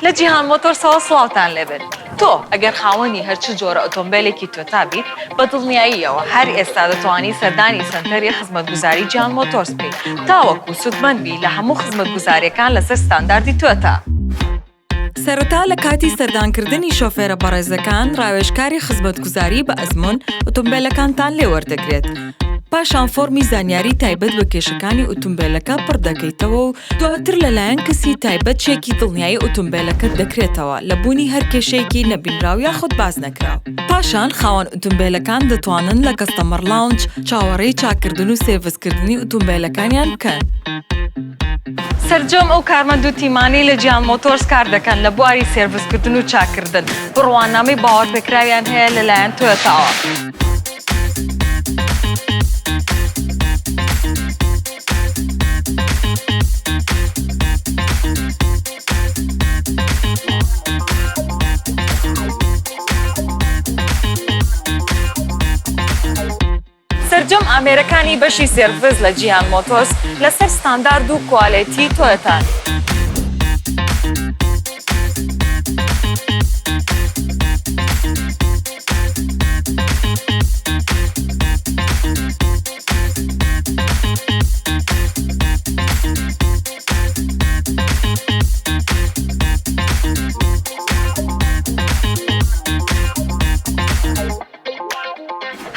لە جیهان مۆتۆرسەوە سڵاوتان لێبێت. تۆ ئەگەر خاوەنی هەرچ جۆرە ئۆتۆمبیلێکی توێتا بیت بە دڵنیاییەوە هەر ئێستا دەتوانی سەردانی سەنتەری خزمەتگوزاری جیهان مۆتۆرس بکەیت تاوەکو سودمەندبی لە هەموو خزمەتگوزاریەکان لەسەر ستانداردی توێتا. سەرەتا لە کاتی سەردانکردنی شۆفێرە بەڕێزەکان ڕاوێژکاری خزمەتگوزاری بە ئەزموون ئۆتۆمبیلەکانتان لێوەردەگرێت. پاشان فۆرمی زانیاری تایبەت بە کێشەکانی ئۆتۆمبیلەکە پڕ دەکەیتەوە و دواتر لەلایەن کەسی تایبەت چێکی دڵنیایی ئۆتۆمبیلەکەت دەکرێتەوە لە بوونی هەر کێشەیەکی نەبینراو یاخود باز نەکراو. پاشان خاوەن ئۆتۆمبیلەکان دەتوانن لە کەستەمەر لاونج چاوەڕێی چاکردن و سێڤسکردنی ئۆتۆمبیلەکانیان بکەن. سەرجەم ئەو کارمەند و تیمانەی لە جیهان مۆتۆرس کار دەکەن لە بواری سێڤسکردن و چاکردن. بڕوانامەی باوەڕپێکراویان هەیە لەلایەن تۆیۆتاوە. سەرجەم ئامێرەکانی بەشی سێرڤیس لە جیهان مۆتۆرس لەسەر ستاندارد و کواڵیتی تۆیۆتان.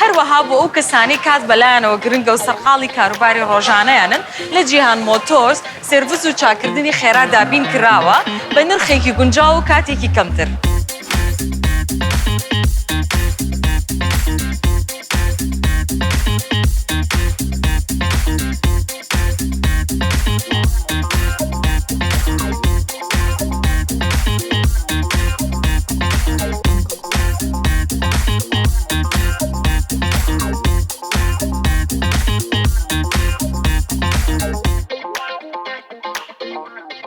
هەروەها بۆ ئەو کەسانی کات بەلایەنەوە گرنگە و سەرقاڵی کاروباری ڕۆژانەیانن لە جیهان مۆتۆرس سێرڤیس و چاکردنی خێرا دابین کراوە بە نرخێکی گونجاو و کاتێکی کەمتر.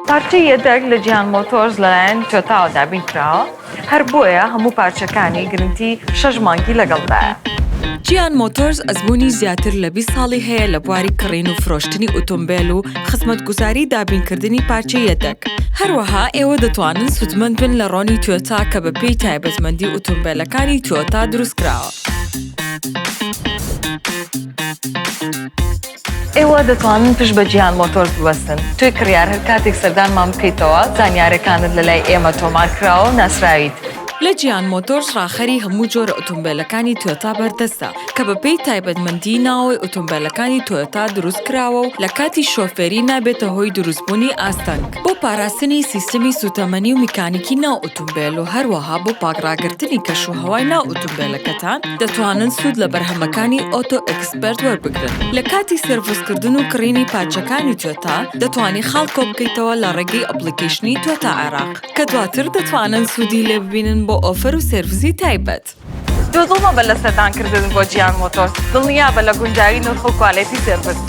پارچەی یەدەک لە جیهان مۆتۆرس لەلایەن تۆیۆتاوە دابین کراوە، هەر بۆیە هەموو پارچەکانی گرنگی 6 مانگی لەگەڵدایە. جیهان مۆتۆرس ئەزموونی زیاتر لە 20 ساڵی هەیە لە بواری کڕین و فرۆشتنی ئۆتۆمبیل و خزمەتگوزاری دابینکردنی پارچەی یەدەک. هەروەها ئێوە دەتوانن سودمەند بن لە ڕۆنی تۆیۆتا کە بە پێی تایبەتمەندی ئۆتۆمبیلەکانی تۆیۆتا دروست کراوە. ئێوە دەتوانن پشت بە جیهان مۆتۆرس ببەستن. توی کڕیار هەر کاتێک سەردانمان بکەیتەوە زانیاریەکانت لەلای ئێمە تۆمار کراوە و ناسراویت. لە جیهان مۆتۆرس ڕاخەری هەموو جۆرە ئۆتۆمبیلەکانی تۆیۆتا بەردەستە کە بە پێی تایبەتمەندی ناوەی ئۆتۆمبیلەکانی تۆیۆتا دروست کراوە و لە کاتی شۆفێری نابێتە هۆی دروستبوونی ئاستەنگ. بۆ پاراستنی سیستەمی سوتەمەنی و میکانیکی ناو ئۆتۆمبیل و هەروەها بۆ پاکڕاگرتنی کەشوهەوای ناو ئۆتۆمبیلەکەتان دەتوانن سوود لە بەرهەمەکانی ئۆتۆ ئێکسپەرت وەربگرن. لە کاتی سێرڤیسکردن و کڕینی پارچەکانی تۆیۆتا دەتوانی خاڵ کۆ بکەیتەوە لە ڕێگەی ئەپلیکیشنی تۆیۆتا عێراق کە دواتر دەتوانن سوودی لێ ببینن بۆ ئۆفەر و سێرڤیسی تایبەت. دڵمە بە لە سەردانکردن بۆ جیهان مۆتۆرس، دڵنیا بە لە گونجاوی نرخ و کواڵیتی سێرڤیس.